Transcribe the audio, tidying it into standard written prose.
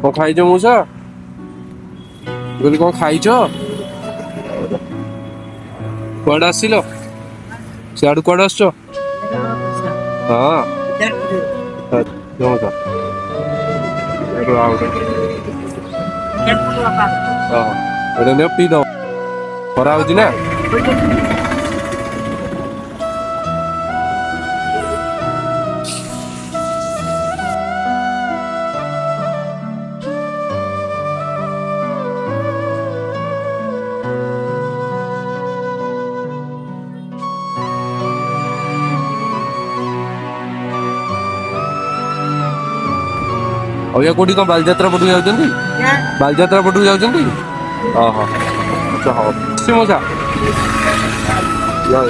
कौन खाइछ मौसा बोली कौन खाइछ कुआडे आसिल सियाडू कुआडे आसछ हाँ मौसा हाँ पी दो खरा होची ना और या कोठी कौन बालजात्रा पटू जाउछन्ती बालजात्रा पटू जाउछन्ती ओहो अच्छा हो मौसा या